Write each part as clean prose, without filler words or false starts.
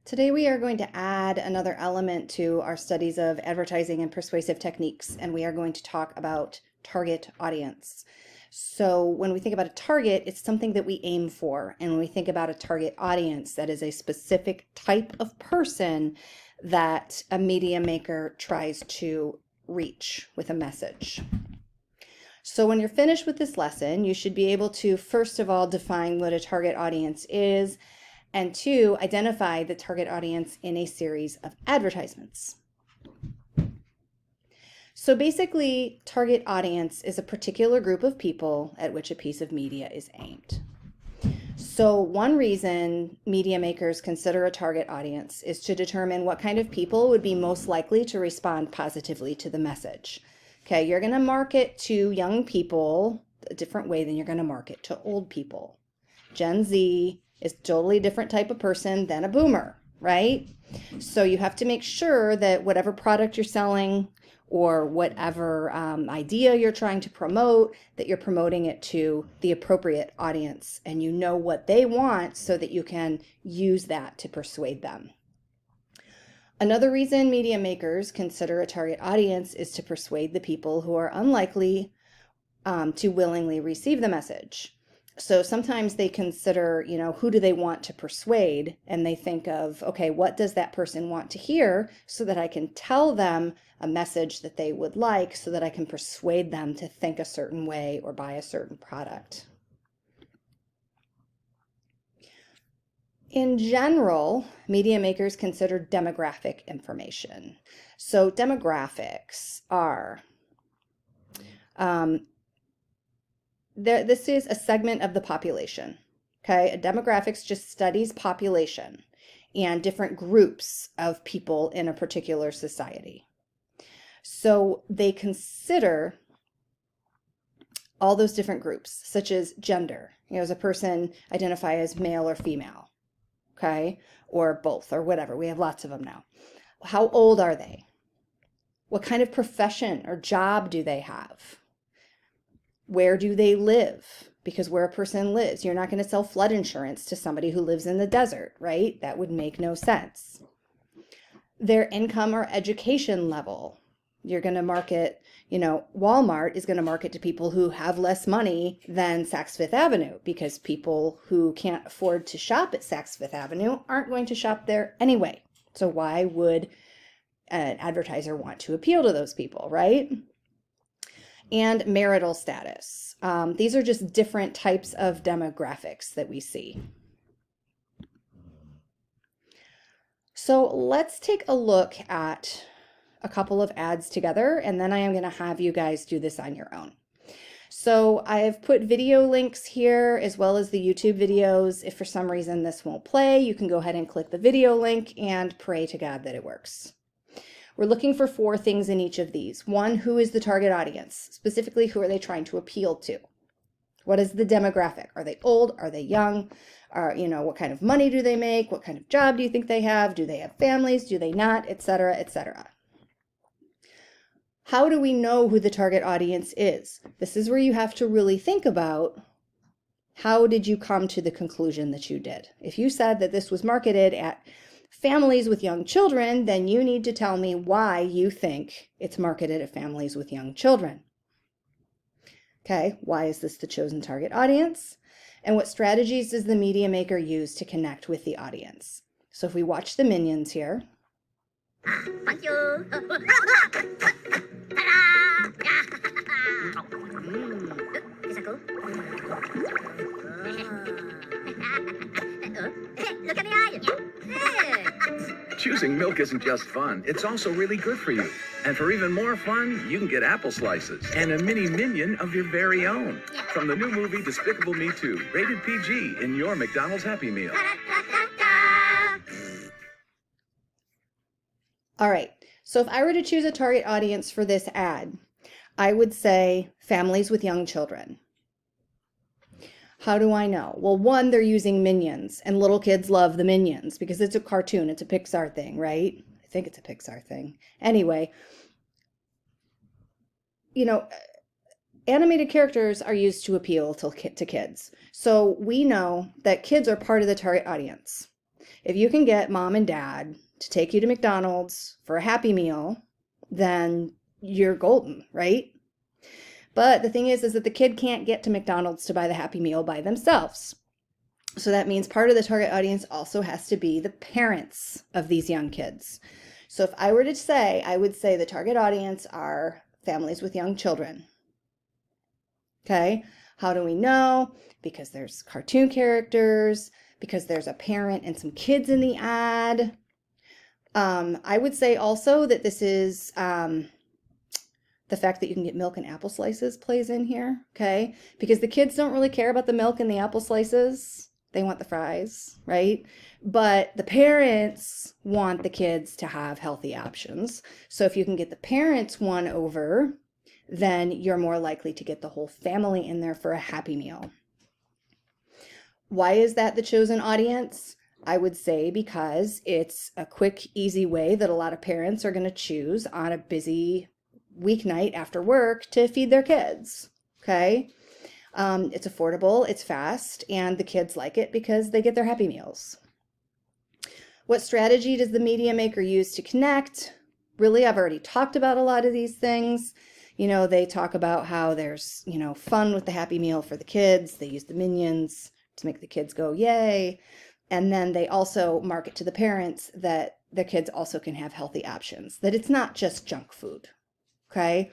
Today we are going to add another element to our studies of advertising and persuasive techniques, and we are going to talk about target audience. So when we think about a target, it's something that we aim for. And when we think about a target audience, that is a specific type of person that a media maker tries to reach with a message. So when you're finished with this lesson, you should be able to, first of all, define what a target audience is, and two, identify the target audience in a series of advertisements. So basically, target audience is a particular group of people at which a piece of media is aimed. So one reason media makers consider a target audience is to determine what kind of people would be most likely to respond positively to the message. Okay, you're going to market to young people a different way than you're going to market to old people. Gen Z is a totally different type of person than a boomer, right? So you have to make sure that whatever product you're selling or whatever idea you're trying to promote, that you're promoting it to the appropriate audience and you know what they want so that you can use that to persuade them. Another reason media makers consider a target audience is to persuade the people who are unlikely to willingly receive the message. So sometimes they consider, who do they want to persuade? And they think of, okay, what does that person want to hear so that I can tell them a message that they would like so that I can persuade them to think a certain way or buy a certain product. In general, media makers consider demographic information. So demographics are this is a segment of the population. Okay, a demographics just studies population and different groups of people in a particular society. So they consider all those different groups, such as gender. Does a person identify as male or female? Okay, or both, or whatever. We have lots of them now. How old are they? What kind of profession or job do they have? Where do they live? Because where a person lives, you're not going to sell flood insurance to somebody who lives in the desert, right? That would make no sense. Their income or education level. You're going to market, Walmart is going to market to people who have less money than Saks Fifth Avenue because people who can't afford to shop at Saks Fifth Avenue aren't going to shop there anyway. So why would an advertiser want to appeal to those people, right? And marital status. These are just different types of demographics that we see. So let's take a look at a couple of ads together, and then I am going to have you guys do this on your own. So I've put video links here as well as the YouTube videos. If for some reason this won't play, you can go ahead and click the video link and pray to God that it works. We're looking for 4 things in each of these. 1, who is the target audience? Specifically, who are they trying to appeal to? What is the demographic? Are they old? Are they young? What kind of money do they make? What kind of job do you think they have? Do they have families? Do they not? Etc., etc. How do we know who the target audience is? This is where you have to really think about how did you come to the conclusion that you did. If you said that this was marketed at families with young children, then you need to tell me why you think it's marketed at families with young children. Okay, why is this the chosen target audience? And what strategies does the media maker use to connect with the audience? So if we watch the Minions here. Thank you. Is that cool? Look at the eye. Choosing milk isn't just fun, it's also really good for you. And for even more fun, you can get apple slices and a mini minion of your very own. From the new movie Despicable Me 2, rated PG in your McDonald's Happy Meal. All right, so if I were to choose a target audience for this ad, I would say families with young children. How do I know? Well, 1, they're using Minions, and little kids love the Minions because it's a cartoon. It's a Pixar thing, right? I think it's a Pixar thing. Anyway, animated characters are used to appeal to kids. So we know that kids are part of the target audience. If you can get mom and dad to take you to McDonald's for a Happy Meal, then you're golden, right? But the thing is that the kid can't get to McDonald's to buy the Happy Meal by themselves. So that means part of the target audience also has to be the parents of these young kids. So if I were to say, I would say the target audience are families with young children. Okay, how do we know? Because there's cartoon characters, because there's a parent and some kids in the ad. I would say also that this is the fact that you can get milk and apple slices plays in here, okay? Because the kids don't really care about the milk and the apple slices. They want the fries, right? But the parents want the kids to have healthy options. So if you can get the parents won over, then you're more likely to get the whole family in there for a Happy Meal. Why is that the chosen audience? I would say because it's a quick, easy way that a lot of parents are going to choose on a busy weeknight after work to feed their kids, okay? It's affordable, it's fast, and the kids like it because they get their Happy Meals. What strategy does the media maker use to connect? Really, I've already talked about a lot of these things. You know, they talk about how there's, you know, fun with the Happy Meal for the kids. They use the minions to make the kids go, yay. And then they also market to the parents that the kids also can have healthy options, that it's not just junk food, okay?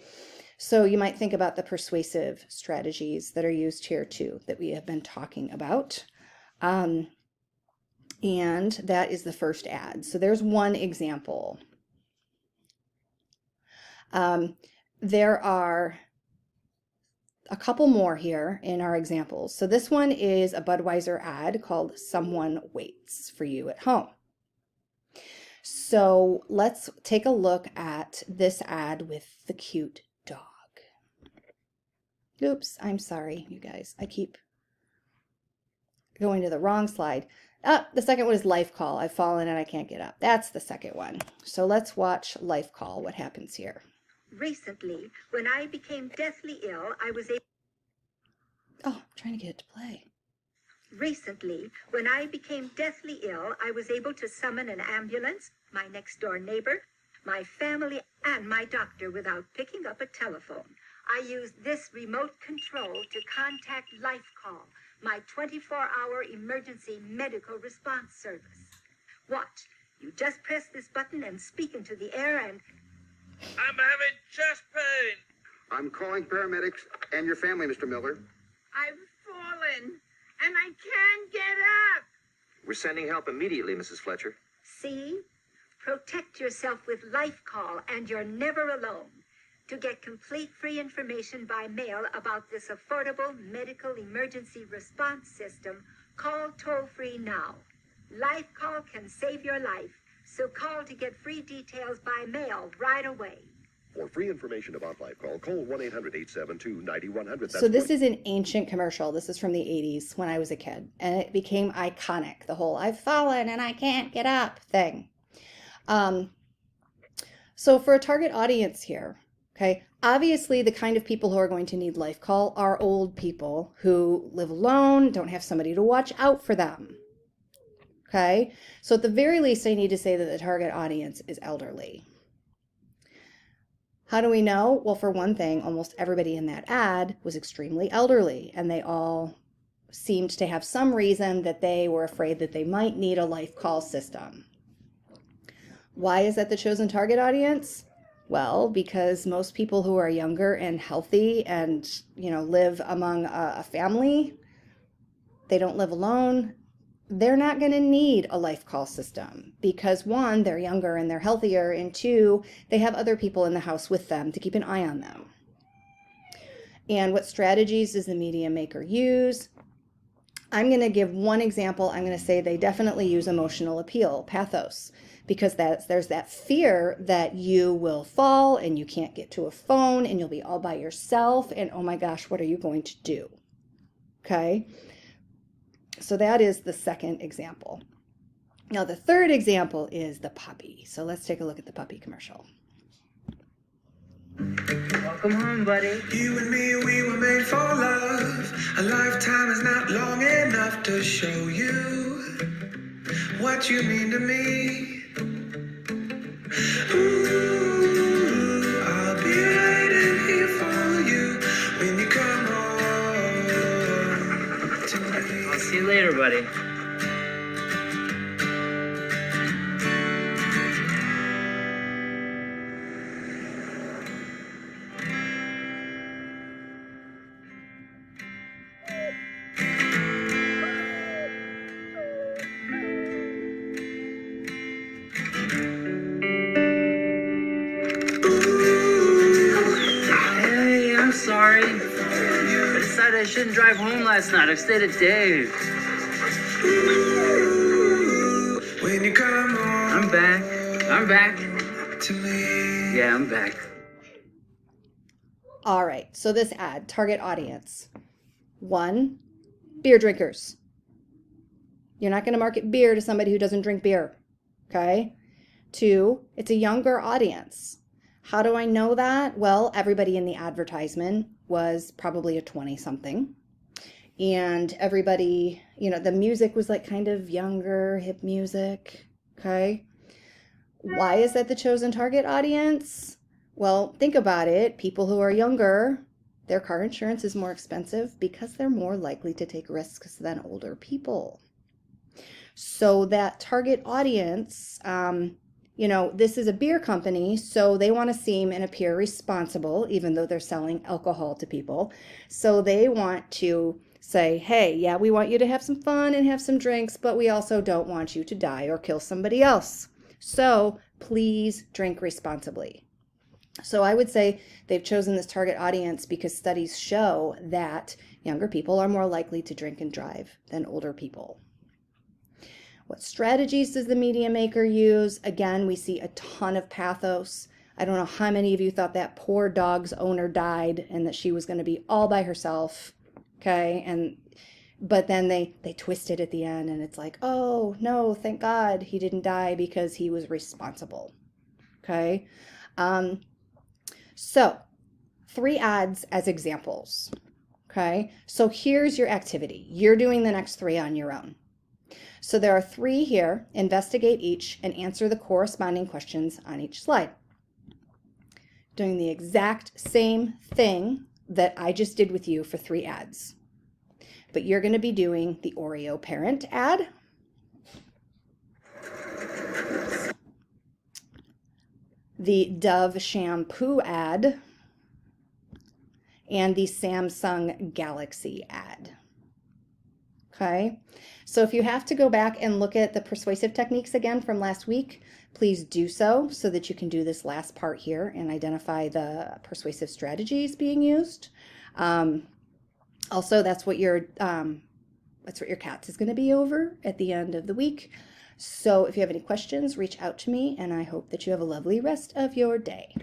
So you might think about the persuasive strategies that are used here too, that we have been talking about. And that is the first ad. So there's one example. There are a couple more here in our examples. So this one is a Budweiser ad called Someone Waits for You at Home. So let's take a look at this ad with the cute dog. Oops, I'm sorry, you guys. I keep going to the wrong slide. The second one is Life Call. I've fallen and I can't get up. That's the second one. So let's watch Life Call, what happens here. Recently, when I became deathly ill, I was able... Oh, I'm trying to get it to play. Recently, when I became deathly ill, I was able to summon an ambulance, my next-door neighbor, my family, and my doctor without picking up a telephone. I used this remote control to contact Life Call, my 24-hour emergency medical response service. Watch. You just press this button and speak into the air and... I'm having chest pain. I'm calling paramedics and your family, Mr. Miller. I've fallen, and I can't get up. We're sending help immediately, Mrs. Fletcher. See? Protect yourself with Life Call, and you're never alone. To get complete free information by mail about this affordable medical emergency response system, call toll-free now. Life Call can save your life, so call to get free details by mail right away. For free information about Life Call, call 1-800-872-9100. So this is an ancient commercial. This is from the 80s when I was a kid, and it became iconic, the whole I've fallen and I can't get up thing. So for a target audience here, okay, obviously the kind of people who are going to need Life Call are old people who live alone, don't have somebody to watch out for them. Okay, so at the very least, I need to say that the target audience is elderly. How do we know? Well, for one thing, almost everybody in that ad was extremely elderly, and they all seemed to have some reason that they were afraid that they might need a Life Call system. Why is that the chosen target audience? Well, because most people who are younger and healthy and, you know, live among a family, they don't live alone, they're not going to need a Life Call system because one, they're younger and they're healthier, and two, they have other people in the house with them to keep an eye on them. And what strategies does the media maker use? I'm going to give one example. I'm going to say they definitely use emotional appeal, pathos, because there's that fear that you will fall and you can't get to a phone and you'll be all by yourself and oh my gosh, what are you going to do? Okay. So that is the second example. Now the third example is the puppy. So let's take a look at the puppy commercial. Welcome home, buddy. You and me, we were made for love. A lifetime is not long enough to show you what you mean to me. Ooh, I'll be waiting here for you when you come home to me. I'll see you later, buddy. Hey, I'm sorry. I decided I shouldn't drive home last night. I stayed at Dave's. When you come home I'm back. I'm back. to me. Yeah, I'm back. All right, so this ad, target audience. 1, beer drinkers. You're not going to market beer to somebody who doesn't drink beer, okay? 2, it's a younger audience. How do I know that? Well, everybody in the advertisement was probably a 20-something. And everybody, the music was like kind of younger, hip music, okay? Why is that the chosen target audience? Well, think about it. People who are younger, their car insurance is more expensive because they're more likely to take risks than older people. So that target audience, this is a beer company, so they want to seem and appear responsible, even though they're selling alcohol to people. So they want to say, hey, yeah, we want you to have some fun and have some drinks, but we also don't want you to die or kill somebody else. So please drink responsibly. So I would say they've chosen this target audience because studies show that younger people are more likely to drink and drive than older people. What strategies does the media maker use? Again, we see a ton of pathos. I don't know how many of you thought that poor dog's owner died and that she was going to be all by herself, okay? But then they twist it at the end and it's like, oh, no, thank God he didn't die because he was responsible, okay? So 3 ads as examples, okay? So here's your activity. You're doing the next 3 on your own. So there are 3 here. Investigate each and answer the corresponding questions on each slide. Doing the exact same thing that I just did with you for 3 ads. But you're going to be doing the Oreo parent ad, the Dove shampoo ad, and the Samsung Galaxy ad. Okay, so if you have to go back and look at the persuasive techniques again from last week, please do so that you can do this last part here and identify the persuasive strategies being used. Also, that's what your CATS is going to be over at the end of the week. So if you have any questions, reach out to me, and I hope that you have a lovely rest of your day.